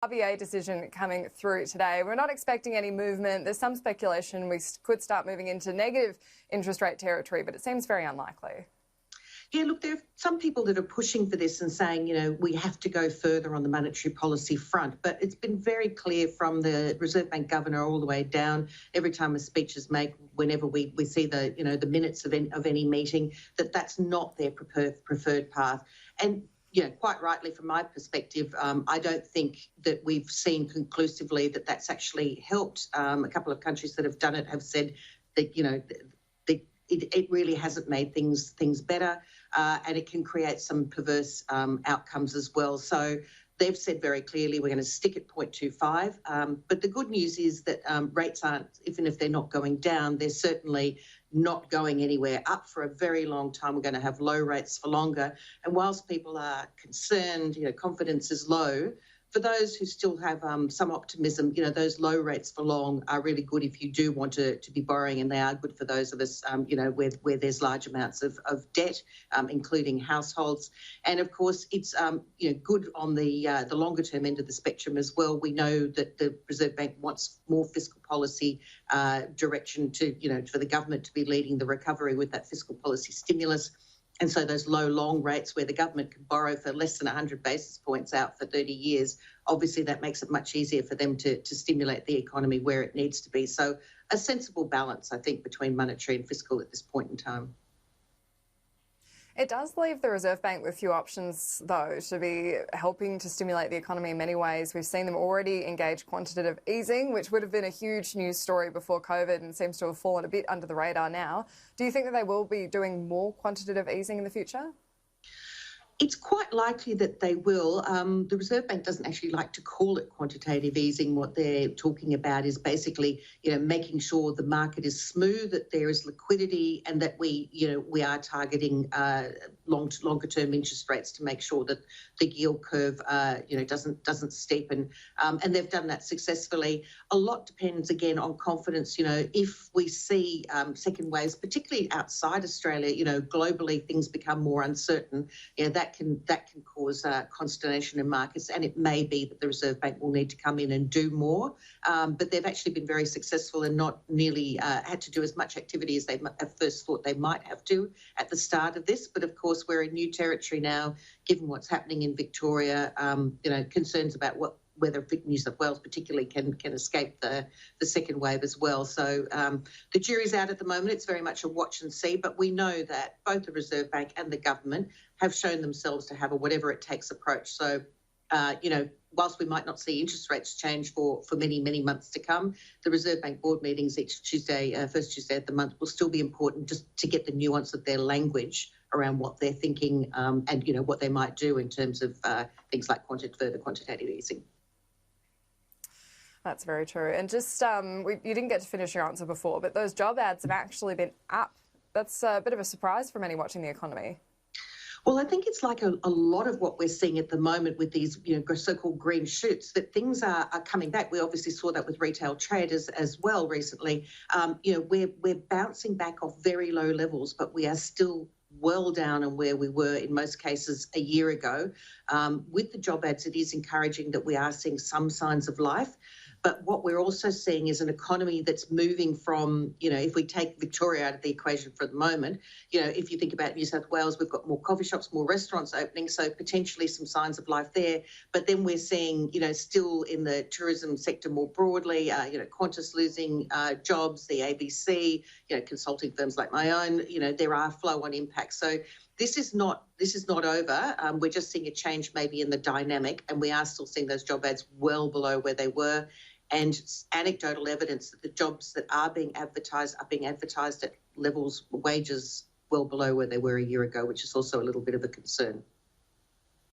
RBA decision coming through today. We're not expecting any movement. There's some speculation we could start moving into negative interest rate territory, but it seems very unlikely. Yeah, look, there are some people that are pushing for this and saying, we have to go further on the monetary policy front. But it's been very clear from the Reserve Bank governor all the way down, every time a speech is made, whenever we see the, the minutes of any meeting, that's not their preferred path. And quite rightly, from my perspective, I don't think that we've seen conclusively that that's actually helped. A couple of countries that have done it have said that, it really hasn't made things better, and it can create some perverse outcomes as well. So they've said very clearly we're going to stick at 0.25. But the good news is that rates aren't, even if they're not going down, they're certainly not going anywhere up for a very long time. We're going to have low rates for longer. And whilst people are concerned, confidence is low, for those who still have some optimism, those low rates for long are really good if you do want to be borrowing, and they are good for those of us, where there's large amounts of debt, including households. And of course, it's good on the longer term end of the spectrum as well. We know that the Reserve Bank wants more fiscal policy direction for the government to be leading the recovery with that fiscal policy stimulus. And so those low long rates where the government can borrow for less than 100 basis points out for 30 years, obviously that makes it much easier for them to stimulate the economy where it needs to be. So a sensible balance, I think, between monetary and fiscal at this point in time. It does leave the Reserve Bank with few options, though, to be helping to stimulate the economy in many ways. We've seen them already engage quantitative easing, which would have been a huge news story before COVID and seems to have fallen a bit under the radar now. Do you think that they will be doing more quantitative easing in the future? It's quite likely that they will. The Reserve Bank doesn't actually like to call it quantitative easing. What they're talking about is basically, making sure the market is smooth, that there is liquidity, and that we are targeting longer term interest rates to make sure that the yield curve, doesn't steepen. And they've done that successfully. A lot depends again on confidence. If we see second waves, particularly outside Australia, globally things become more uncertain. That can cause consternation in markets, and it may be that the Reserve Bank will need to come in and do more. But they've actually been very successful and not nearly had to do as much activity as they at first thought they might have to at the start of this. But of course, we're in new territory now, given what's happening in Victoria. Concerns about whether New South Wales particularly can escape the second wave as well. So the jury's out at the moment. It's very much a watch and see, but we know that both the Reserve Bank and the government have shown themselves to have a whatever it takes approach. So, whilst we might not see interest rates change for many, many months to come, the Reserve Bank board meetings each Tuesday, first Tuesday of the month, will still be important just to get the nuance of their language around what they're thinking and, what they might do in terms of things like further quantitative easing. That's very true. And just, you didn't get to finish your answer before, but those job ads have actually been up. That's a bit of a surprise for many watching the economy. Well, I think it's like a lot of what we're seeing at the moment with these, so-called green shoots, that things are coming back. We obviously saw that with retail traders as well recently. We're bouncing back off very low levels, but we are still well down on where we were in most cases a year ago. With the job ads, it is encouraging that we are seeing some signs of life. But what we're also seeing is an economy that's moving from, if we take Victoria out of the equation for the moment, if you think about New South Wales, we've got more coffee shops, more restaurants opening, so potentially some signs of life there. But then we're seeing, still in the tourism sector more broadly, Qantas losing jobs, the ABC, consulting firms like my own, there are flow-on impacts. So this is not over. We're just seeing a change maybe in the dynamic, and we are still seeing those job ads well below where they were. And anecdotal evidence that the jobs that are being advertised at levels, wages well below where they were a year ago, which is also a little bit of a concern.